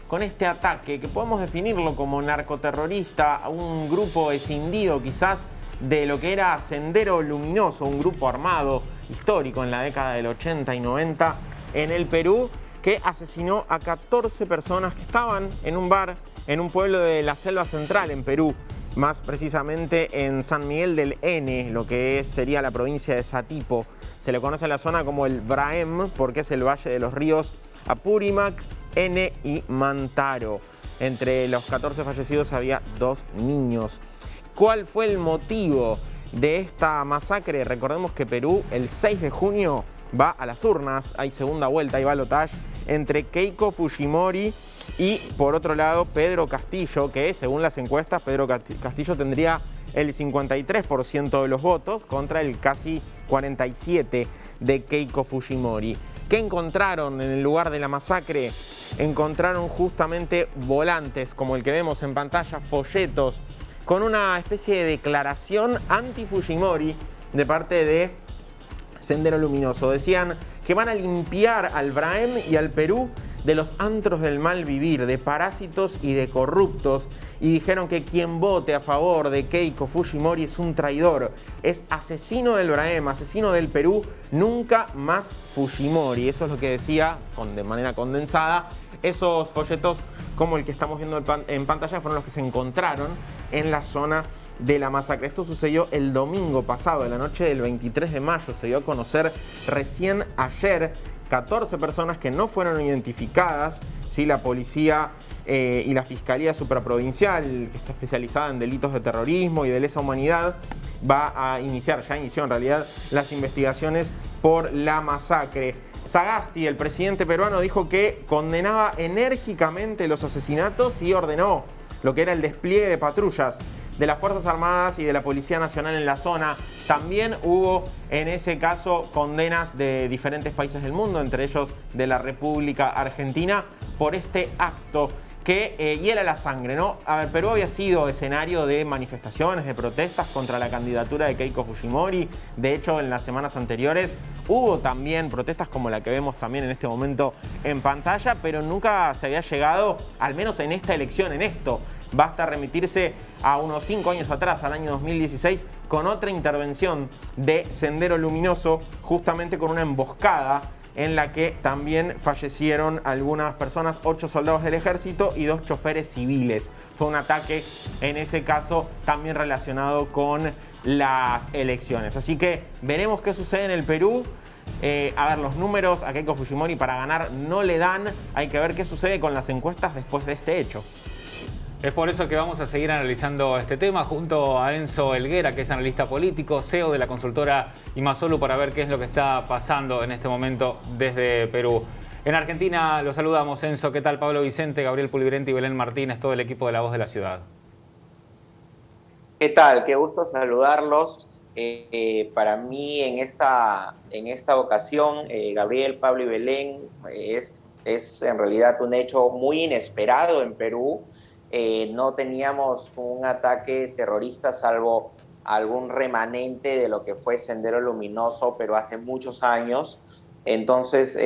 con este ataque que podemos definirlo como narcoterrorista, a un grupo escindido quizás de lo que era Sendero Luminoso, un grupo armado histórico en la década del 80 y 90 en el Perú, que asesinó a 14 personas que estaban en un bar en un pueblo de la Selva Central en Perú, más precisamente en San Miguel del N, lo que sería la provincia de Satipo. Se le conoce a la zona como el Braem porque es el valle de los ríos Apurímac, N y Mantaro. Entre los 14 fallecidos había 2 niños. ¿Cuál fue el motivo de esta masacre? Recordemos que Perú el 6 de junio va a las urnas, hay segunda vuelta, hay balotaje entre Keiko Fujimori y por otro lado Pedro Castillo, que según las encuestas Pedro Castillo tendría el 53% de los votos contra el casi 47% de Keiko Fujimori. ¿Qué encontraron en el lugar de la masacre? Encontraron justamente volantes como el que vemos en pantalla, folletos con una especie de declaración anti-Fujimori de parte de Sendero Luminoso. Decían que van a limpiar al Braem y al Perú de los antros del mal vivir, de parásitos y de corruptos, y dijeron que quien vote a favor de Keiko Fujimori es un traidor, es asesino del Braem, asesino del Perú, nunca más Fujimori. Eso es lo que decía de manera condensada. Esos folletos, como el que estamos viendo en pantalla, fueron los que se encontraron en la zona de la masacre. Esto sucedió el domingo pasado, en la noche del 23 de mayo. Se dio a conocer recién ayer 14 personas que no fueron identificadas. ¿Sí? La policía y la Fiscalía Supraprovincial, que está especializada en delitos de terrorismo y de lesa humanidad, ya inició en realidad las investigaciones por la masacre. Sagasti, el presidente peruano, dijo que condenaba enérgicamente los asesinatos y ordenó lo que era el despliegue de patrullas de las Fuerzas Armadas y de la Policía Nacional en la zona. También hubo en ese caso condenas de diferentes países del mundo, entre ellos de la República Argentina, por este acto que hiela la sangre, ¿no? A ver, Perú había sido escenario de manifestaciones, de protestas contra la candidatura de Keiko Fujimori. De hecho, en las semanas anteriores hubo también protestas como la que vemos también en este momento en pantalla, pero nunca se había llegado, al menos en esta elección, en esto. Basta remitirse a unos 5 años atrás, al año 2016, con otra intervención de Sendero Luminoso, justamente con una emboscada en la que también fallecieron algunas personas, 8 soldados del ejército y 2 choferes civiles. Fue un ataque, en ese caso, también relacionado con las elecciones. Así que veremos qué sucede en el Perú. A ver, los números a Keiko Fujimori para ganar no le dan. Hay que ver qué sucede con las encuestas después de este hecho. Es por eso que vamos a seguir analizando este tema junto a Enzo Helguera, que es analista político, CEO de la consultora Imasolu, para ver qué es lo que está pasando en este momento desde Perú. En Argentina los saludamos, Enzo. ¿Qué tal? Pablo Vicente, Gabriel Pulibrenti y Belén Martínez, todo el equipo de La Voz de la Ciudad. ¿Qué tal? Qué gusto saludarlos. Para mí en esta ocasión, Gabriel, Pablo y Belén, es en realidad un hecho muy inesperado en Perú. No teníamos un ataque terrorista salvo algún remanente de lo que fue Sendero Luminoso, pero hace muchos años. Entonces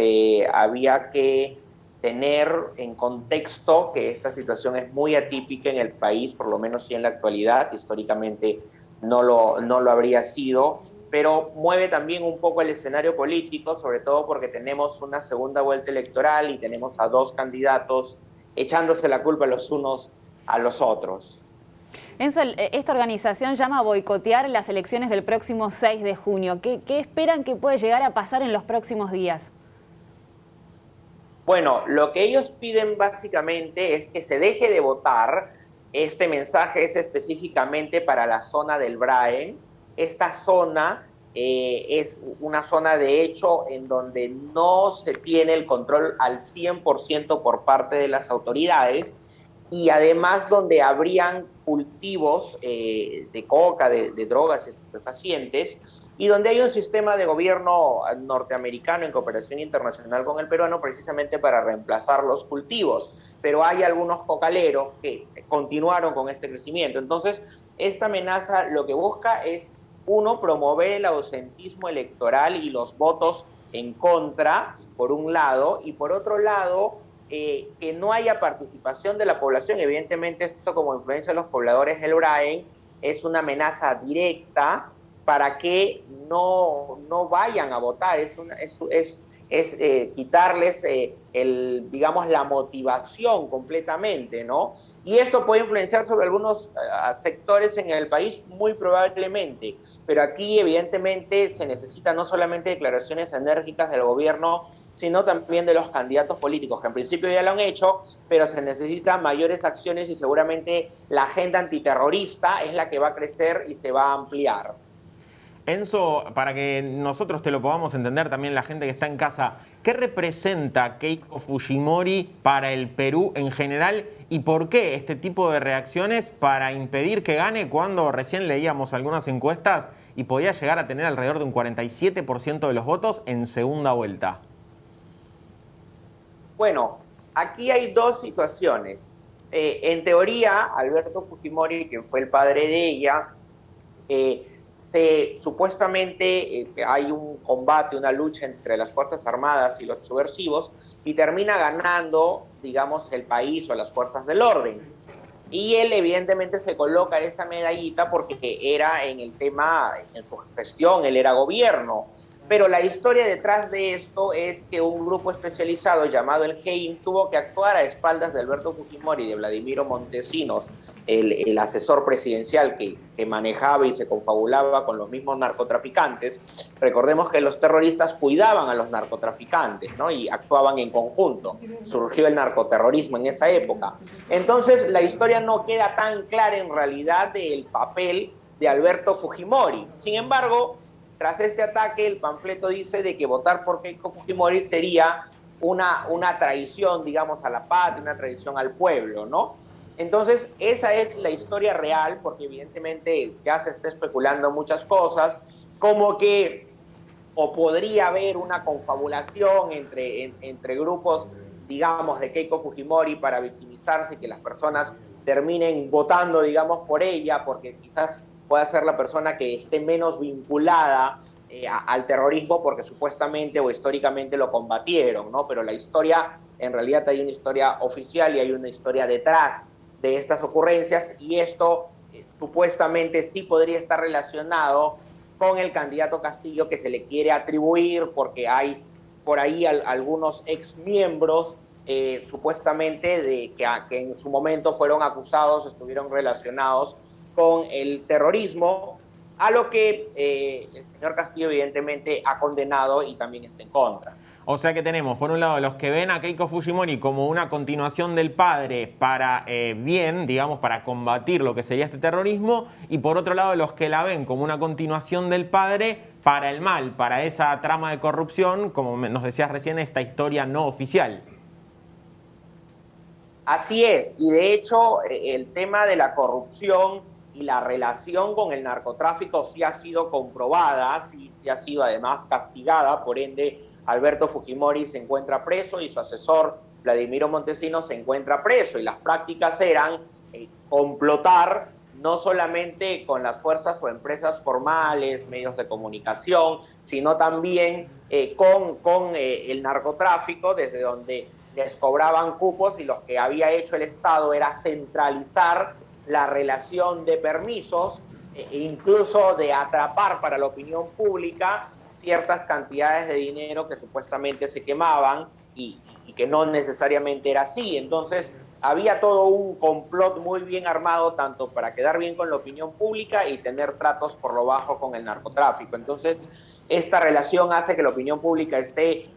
había que tener en contexto que esta situación es muy atípica en el país, por lo menos sí en la actualidad, históricamente no lo habría sido, pero mueve también un poco el escenario político, sobre todo porque tenemos una segunda vuelta electoral y tenemos a 2 candidatos echándose la culpa los unos a los otros. Enzo, esta organización llama a boicotear las elecciones del próximo 6 de junio. ¿Qué esperan que puede llegar a pasar en los próximos días? Bueno, lo que ellos piden básicamente es que se deje de votar. Este mensaje es específicamente para la zona del Braem. Esta zona es una zona de hecho en donde no se tiene el control al 100% por parte de las autoridades, y además donde habrían cultivos de coca, de drogas estupefacientes, y donde hay un sistema de gobierno norteamericano en cooperación internacional con el peruano precisamente para reemplazar los cultivos. Pero hay algunos cocaleros que continuaron con este crecimiento. Entonces, esta amenaza lo que busca es, uno, promover el ausentismo electoral y los votos en contra, por un lado, y por otro lado, que no haya participación de la población. Evidentemente esto, como influencia de los pobladores del BRAE, es una amenaza directa para que no vayan a votar. Es quitarles digamos, la motivación completamente, ¿no? Y esto puede influenciar sobre algunos sectores en el país, muy probablemente, pero aquí evidentemente se necesita no solamente declaraciones enérgicas del gobierno, sino también de los candidatos políticos, que en principio ya lo han hecho, pero se necesitan mayores acciones y seguramente la agenda antiterrorista es la que va a crecer y se va a ampliar. Enzo, para que nosotros te lo podamos entender, también la gente que está en casa, ¿qué representa Keiko Fujimori para el Perú en general y por qué este tipo de reacciones para impedir que gane cuando recién leíamos algunas encuestas y podía llegar a tener alrededor de un 47% de los votos en segunda vuelta? Bueno, aquí hay dos situaciones. En teoría, Alberto Fujimori, que fue el padre de ella, supuestamente hay un combate, una lucha entre las Fuerzas Armadas y los subversivos y termina ganando, digamos, el país o las fuerzas del orden. Y él evidentemente se coloca esa medallita porque era en el tema, en su gestión, él era gobierno. Pero la historia detrás de esto es que un grupo especializado llamado el GEIM tuvo que actuar a espaldas de Alberto Fujimori y de Vladimiro Montesinos, el asesor presidencial que manejaba y se confabulaba con los mismos narcotraficantes. Recordemos que los terroristas cuidaban a los narcotraficantes, ¿no? Y actuaban en conjunto. Surgió el narcoterrorismo en esa época. Entonces, la historia no queda tan clara en realidad del papel de Alberto Fujimori. Sin embargo, tras este ataque, el panfleto dice de que votar por Keiko Fujimori sería una traición, digamos, a la patria, una traición al pueblo, ¿no? Entonces, esa es la historia real, porque evidentemente ya se está especulando muchas cosas, como que o podría haber una confabulación entre grupos, digamos, de Keiko Fujimori para victimizarse y que las personas terminen votando, digamos, por ella, porque quizás pueda ser la persona que esté menos vinculada al terrorismo porque supuestamente o históricamente lo combatieron, ¿no? Pero la historia, en realidad hay una historia oficial y hay una historia detrás de estas ocurrencias y esto supuestamente sí podría estar relacionado con el candidato Castillo que se le quiere atribuir porque hay por ahí algunos exmiembros supuestamente de que en su momento fueron acusados, estuvieron relacionados con el terrorismo, a lo que el señor Castillo evidentemente ha condenado y también está en contra. O sea que tenemos, por un lado, los que ven a Keiko Fujimori como una continuación del padre para bien, digamos, para combatir lo que sería este terrorismo, y por otro lado, los que la ven como una continuación del padre para el mal, para esa trama de corrupción, como nos decías recién, esta historia no oficial. Así es, y de hecho el tema de la corrupción y la relación con el narcotráfico sí ha sido comprobada, sí ha sido además castigada, por ende Alberto Fujimori se encuentra preso y su asesor Vladimiro Montesinos se encuentra preso, y las prácticas eran complotar no solamente con las fuerzas o empresas formales, medios de comunicación, sino también con el narcotráfico, desde donde les cobraban cupos, y lo que había hecho el Estado era centralizar la relación de permisos e incluso de atrapar para la opinión pública ciertas cantidades de dinero que supuestamente se quemaban y que no necesariamente era así. Entonces había todo un complot muy bien armado, tanto para quedar bien con la opinión pública y tener tratos por lo bajo con el narcotráfico. Entonces esta relación hace que la opinión pública esté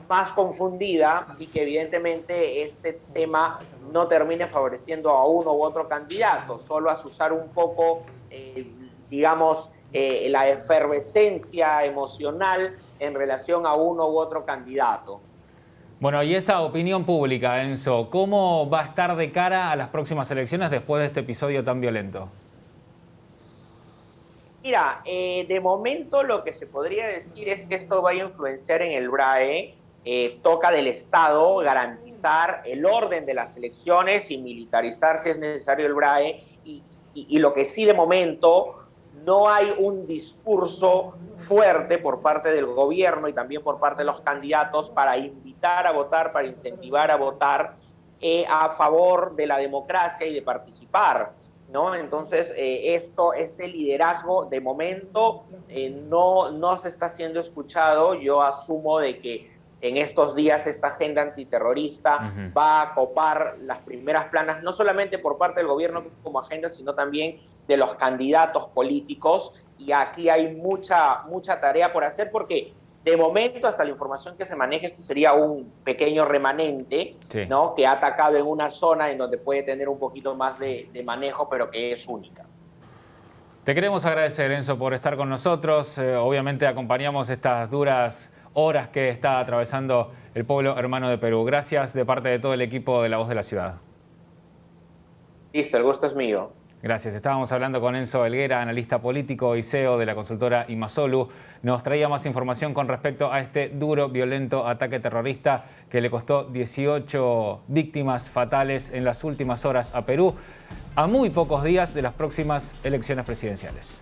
más confundida y que evidentemente este tema no termine favoreciendo a uno u otro candidato, solo azuzar un poco, digamos, la efervescencia emocional en relación a uno u otro candidato. Bueno, y esa opinión pública, Enzo, ¿cómo va a estar de cara a las próximas elecciones después de este episodio tan violento? Mira, de momento lo que se podría decir es que esto va a influenciar en el BRAE. Toca del Estado garantizar el orden de las elecciones y militarizar si es necesario el BRAE, y lo que sí de momento no hay un discurso fuerte por parte del gobierno y también por parte de los candidatos para invitar a votar, para incentivar a votar a favor de la democracia y de participar, ¿no? Entonces, este liderazgo de momento no se está siendo escuchado. Yo asumo de que en estos días esta agenda antiterrorista va a copar las primeras planas, no solamente por parte del gobierno como agenda, sino también de los candidatos políticos, y aquí hay mucha tarea por hacer, porque de momento, hasta la información que se maneja, esto sería un pequeño remanente, sí, ¿no?, que ha atacado en una zona en donde puede tener un poquito más de manejo, pero que es única. Te queremos agradecer, Enzo, por estar con nosotros. Obviamente acompañamos estas duras horas que está atravesando el pueblo hermano de Perú. Gracias de parte de todo el equipo de La Voz de la Ciudad. Listo, el gusto es mío. Gracias. Estábamos hablando con Enzo Helguera, analista político y CEO de la consultora Imasolu. Nos traía más información con respecto a este duro, violento ataque terrorista que le costó 18 víctimas fatales en las últimas horas a Perú, a muy pocos días de las próximas elecciones presidenciales.